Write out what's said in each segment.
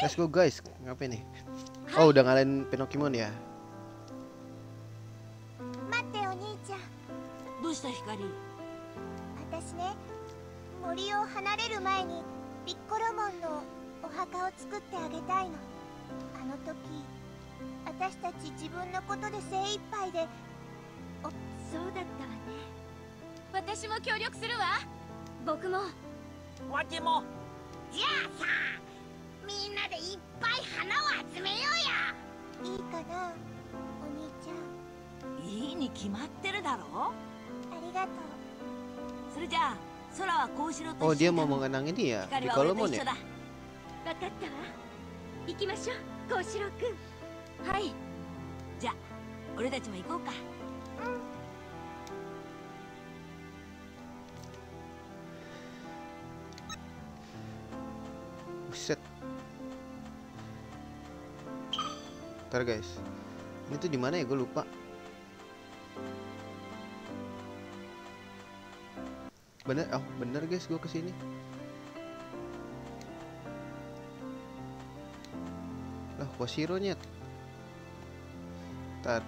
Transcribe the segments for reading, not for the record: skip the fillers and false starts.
Let's go guys. Ngapain nih? Oh, udah ngalahin Pinocchio ya. 待ってお兄ちゃん。どうした光？私ね、森を離れる前にピッコロモンのお墓を作ってあげたいの。あの時、私たち自分のことで精一杯で。そうだったわね。私も協力するわ。僕も。わても。じゃあさ、みんなでいっぱい花を集めようや。いいかな、お兄ちゃん。いいに決まってるだろ。ありがとう。それじゃあ、空はこうしろと。 Oh, dia mau mengenang ini ya, di Kolomon ya? わかったわ。行きましょう、幸四郎くん。はい。じゃあ、俺たちも行こうか。Buset. Ntar guys, ini tuh di mana ya? Gue lupa. Bener, oh bener guys, gue kesini. Lah, Koshiro nyet. Tar.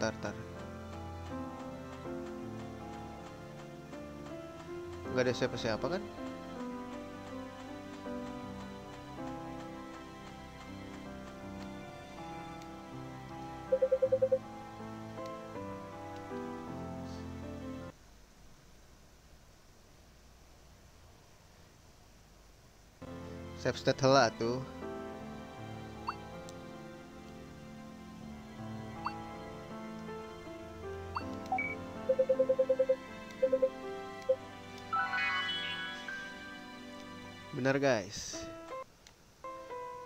Gak ada siapa-siapa kan? Step telah tuh. Benar guys.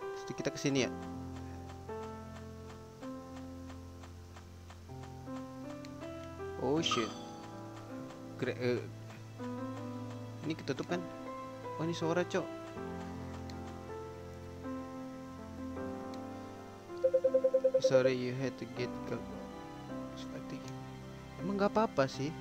Terus kita kesini ya. Oh shit. Ini ketutup kan? Oh ini suara cok. Sorry you had to get ke. Emang nggak apa-apa sih.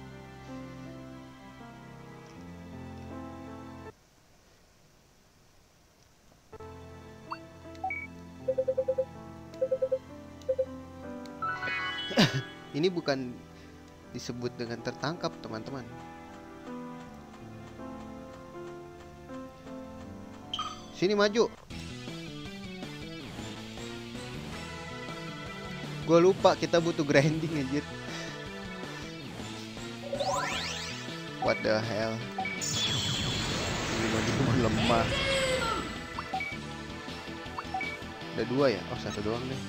Ini bukan disebut dengan tertangkap teman-teman. Sini maju. Gue lupa kita butuh grinding anjir. What the hell? Ini cuma lemah. Ada dua ya? Oh satu doang deh.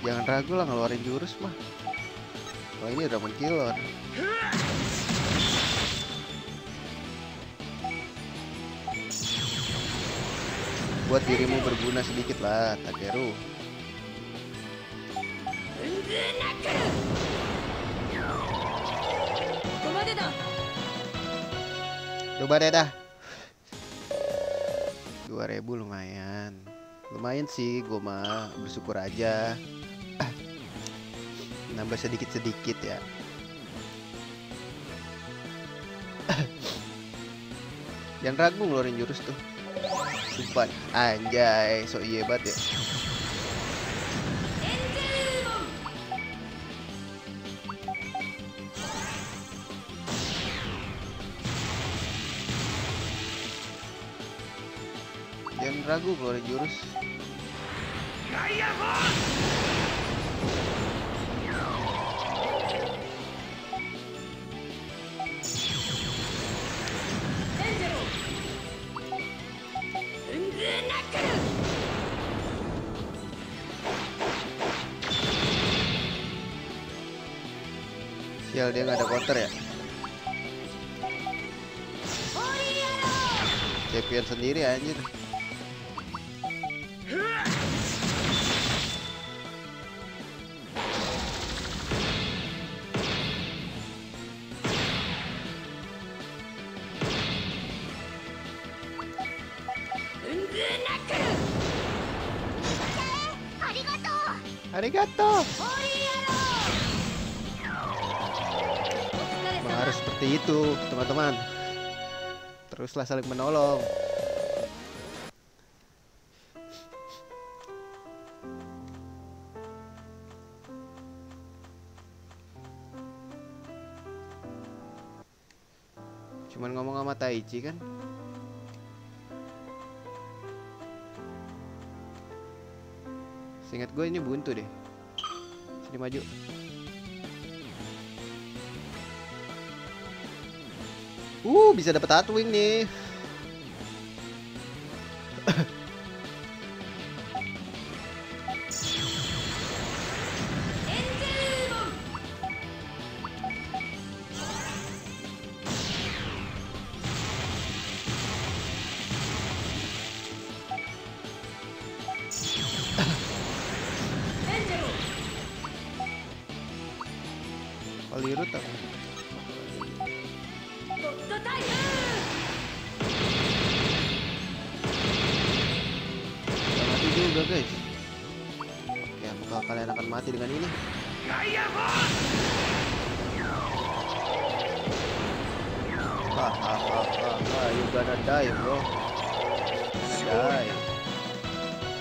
Jangan ragu lah ngeluarin jurus mah. Oh ini udah mengkilor. Buat dirimu berguna sedikit lah, Takeru. Coba deh dah. 2000 lumayan. Lumayan sih, gue mah bersyukur aja. Nambah sedikit-sedikit ya. Jangan ragu ngeluarin jurus tuh. Sumpah, anjay, so iya banget ya. Jangan ragu ngeluarin jurus. Sial, dia nggak ada counter ya. Champion sendiri anjir. Arigato. Harus seperti itu, teman-teman. Teruslah saling menolong. Cuman ngomong sama Taichi kan. Seingat gue ini buntu deh. Sini maju. Bisa dapat Hatwing nih. Palirut apa? Udah mati juga guys. Oke, apakah kalian akan mati dengan ini? You gonna die bro.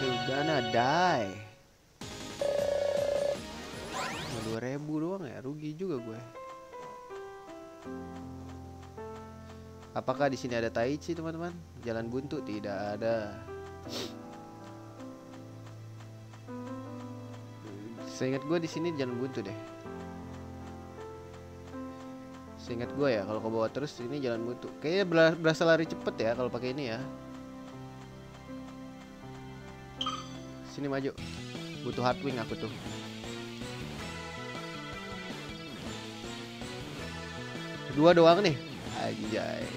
You gonna die. 2.000 doang ya, rugi juga gue. Apakah di sini ada Taichi teman-teman? Jalan buntu tidak ada. Seingat gue di sini jalan buntu deh. Seingat gue ya, kalau ke bawah terus ini jalan buntu. Kayaknya berasa lari cepet ya kalau pakai ini ya. Sini maju. Butuh Hatwing aku tuh. Dua doang nih. Anjay.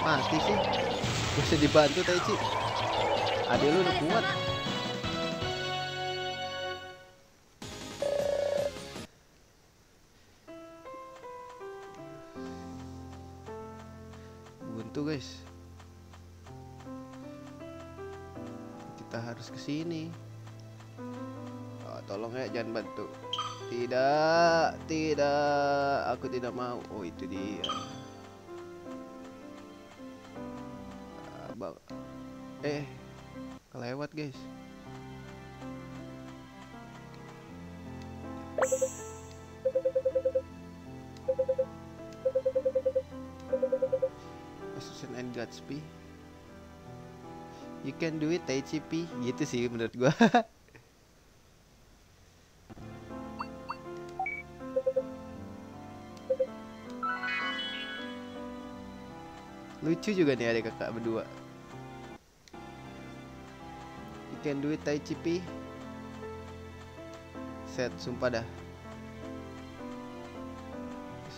Mati sih. Bisa dibantu Taichi. Adek lu udah kuat. Buntu guys. Kita harus ke sini. Oh, tolong ya, jangan bantu. Tidak, aku tidak mau. Oh, itu dia. Kelewat guys. Assassin and Gatsby. You can do it Taichi P. Gitu sih menurut gua. Lucu juga nih adik kakak berdua. You can do it Taichi P. Set, sumpah dah.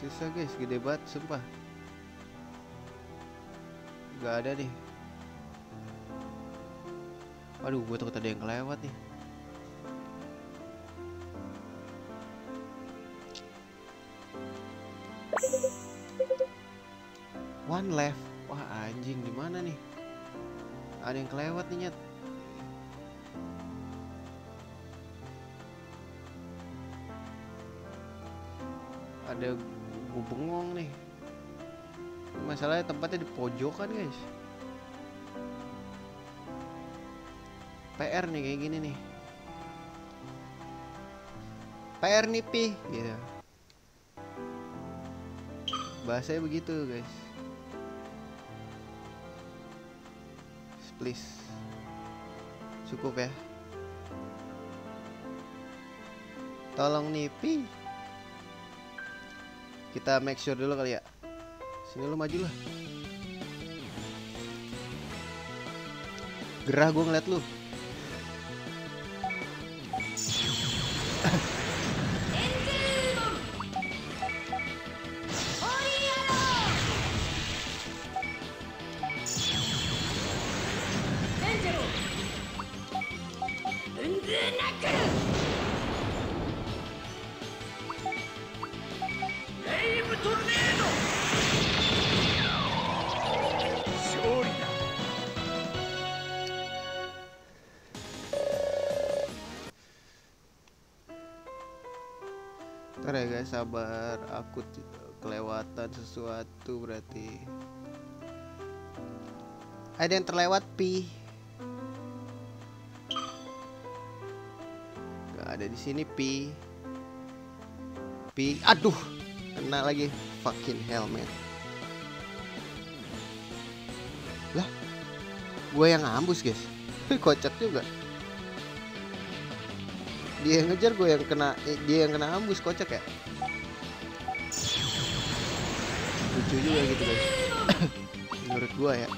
Susah guys, gede banget sumpah. Gak ada nih. Aduh, gue takut ada yang kelewat nih. One left. Wah anjing, di mana nih? Ada yang kelewat nih nyet. Ada gue bengong nih. Masalahnya tempatnya di pojokan guys. PR nih kayak gini nih. PR nih pi gitu. Bahasanya begitu guys. Please. Cukup ya. Tolong nih pi. Kita make sure dulu kali ya. Sini lu maju lah. Gerah gue ngeliat lu. Ntar ya guys, sabar. Aku kelewatan sesuatu berarti. Ada yang terlewat, Pi. Gak ada di sini, Pi. Pi, aduh, kena lagi. Fucking hell, man. Lah, gue yang ngambus, guys. Kocak juga. Dia yang ngejar, gue yang kena. Dia yang kena ambus, kocak ya. Lucu juga gitu, guys. Menurut gue ya.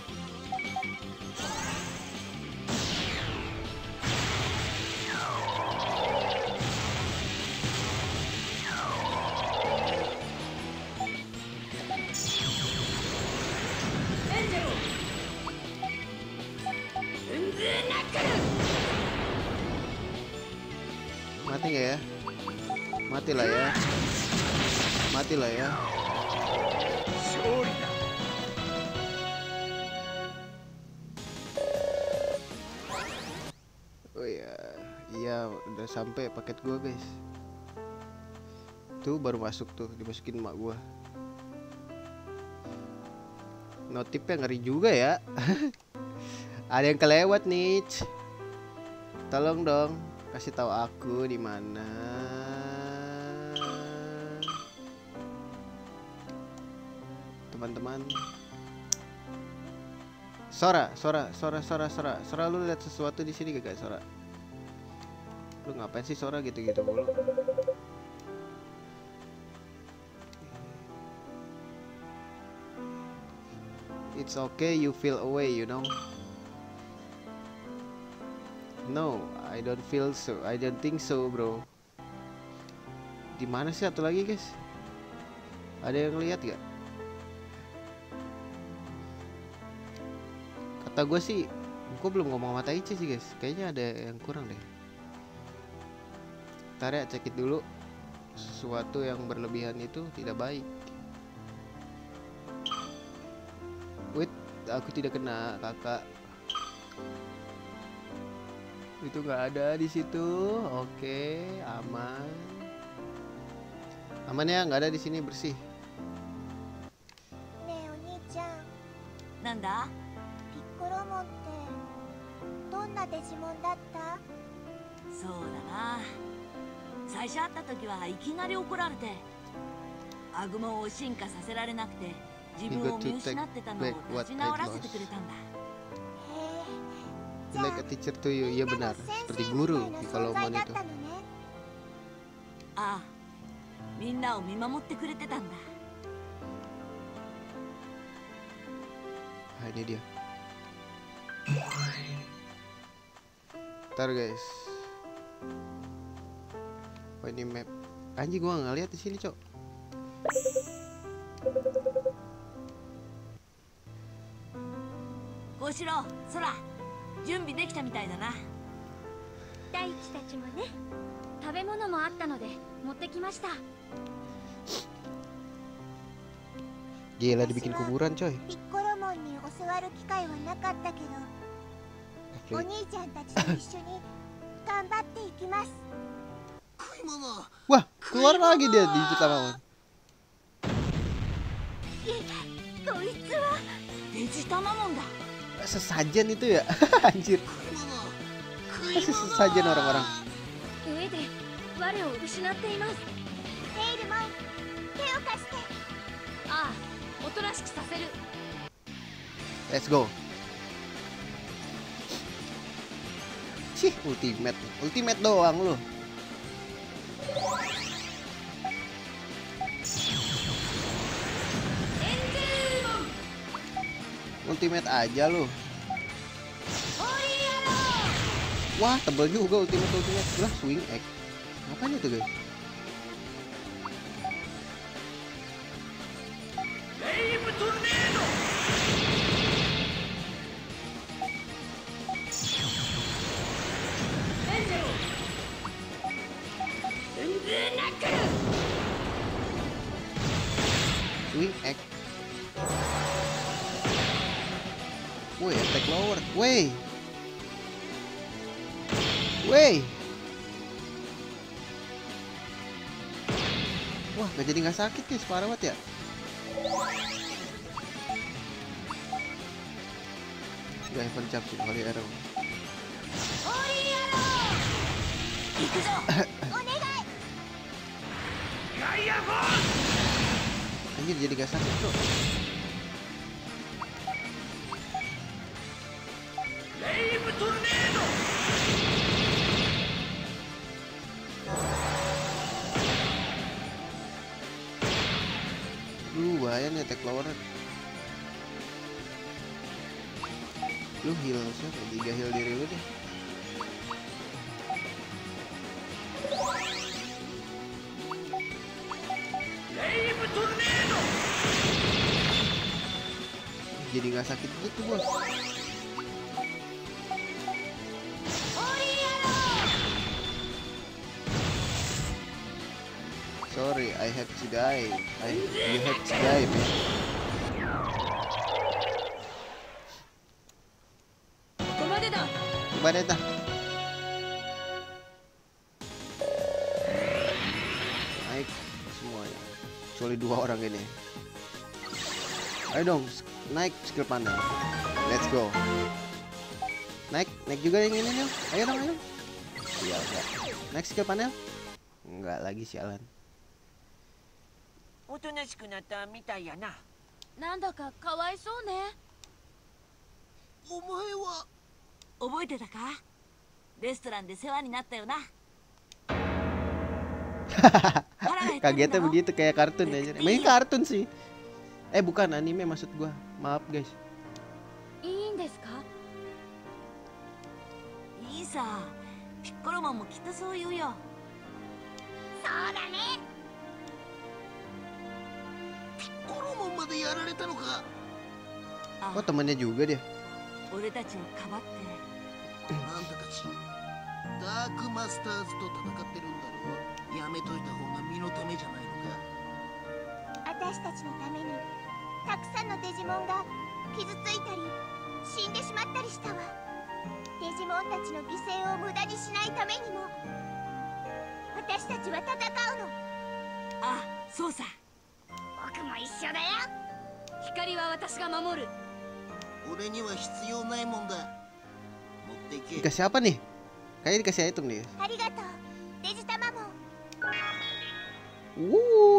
Mati gak ya? Matilah ya. Matilah ya. Oh ya, iya udah sampai paket gua guys. Tuh baru masuk tuh, dimasukin emak gua. Notifnya ngeri juga ya. Ada yang kelewat nih. Tolong dong, kasih tahu aku di mana. Teman-teman. Sora, lu lihat sesuatu di sini gak, Sora? Lu ngapain sih, Sora, gitu-gitu mulu? It's okay, you feel away, you know. No, I don't feel so. I don't think so, bro. Di mana sih satu lagi, guys? Ada yang lihat gak? Kata gue sih, gue belum ngomong sama Taichi sih, guys. Kayaknya ada yang kurang deh. Ntar ya, cekit dulu. Sesuatu yang berlebihan itu tidak baik. Wait, aku tidak kena, kakak. Itu nggak ada di situ. Oke, aman. Aman ya, nggak ada di sini, bersih. Ne-o-ni-chan, なんだ？ピッコロモンってどんなデジモンだった？そうだな。最初会った時はいきなり怒られて、アグモを進化させられなくて自分を見失ってたのを立ち直らせてくれたんだ。 Like a teacher to you, iya benar, seperti guru di Piccolo-mon itu. ああ、みんなを見守ってくれてたんだ。 Ah, ini dia. Ntar guys. Oh, ini map. Anjing, gua nggak lihat di sini, Cok. Koshiro, Sora, 準備できたみたいだな。大地たちもね、食べ物もあったので持ってきました。 Gila, dibikin kuburan, coy. ピッコロモンに教わる機会はなかったけど、お兄ちゃんたちと一緒に頑張っていきます。 Wah, keluar lagi dia di Piccolo-mon. こいつはデジタマモンだ。 Sesajen itu ya. Anjir. Sesajen orang-orang. 上で我を失っています。テイルモン、手を貸して。ああ、おとなしくさせる。 Let's go. Cih, ultimate doang lu. Ultimate aja lu. Wah, tebel juga ultimate. Lah, swing egg. Apanya tuh, guys? Swing egg. Woi, attack lower. Woi. Wah, nggak jadi nggak sakit guys, parah banget ya. Udah Heaven Jump sih, Holy Arrow. Anjir, jadi nggak sakit bro. Bahaya nih attack lower. Lu heal siapa? 3 heal diri lu deh. Jadi nggak sakit gitu bos. Sorry, I have to die. You have to die, man. Kemana dah? Naik semuanya. Kecuali 2 orang ini. Ayo dong, naik skill panel. Let's go. Naik juga yang ini nih. Ayo dong, ayo. Iya, enggak. Naik skill panel? Enggak lagi sialan. おとなしくなったみたいやな。なんだかかわいそうね。お前は覚えてたか？レストランで世話になったよな。Kagetnya begitu kayak kartun aja. Main kartun sih. Bukan anime maksud gua. Maaf guys. いいんですか？いいさ。ピッコロマンもきっとそう言うよ。そうだね。コロモンまでやられたのか。Oh temannya juga dia. 俺たちをかばって。あんたたちダークマスターズと戦ってるんだろう。やめといた方が身のためじゃないのか。私たちのためにたくさんのデジモンが傷ついたり死んでしまったりしたわ。デジモンたちの犠牲を無駄にしないためにも私たちは戦うの。あ、そうさ。僕も一緒だよ。光は私が守る。俺には必要ないもんだ。持っていけ。 Dikasih apa nih? Kayaknya dikasih item nih. ありがとうデジタマモン。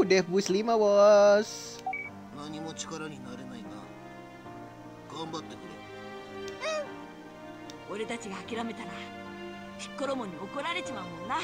Dev boost 5 bos. 何も力になれないな。頑張ってくれ。俺たちが諦めたらピッコロモンに怒られちまうもんな。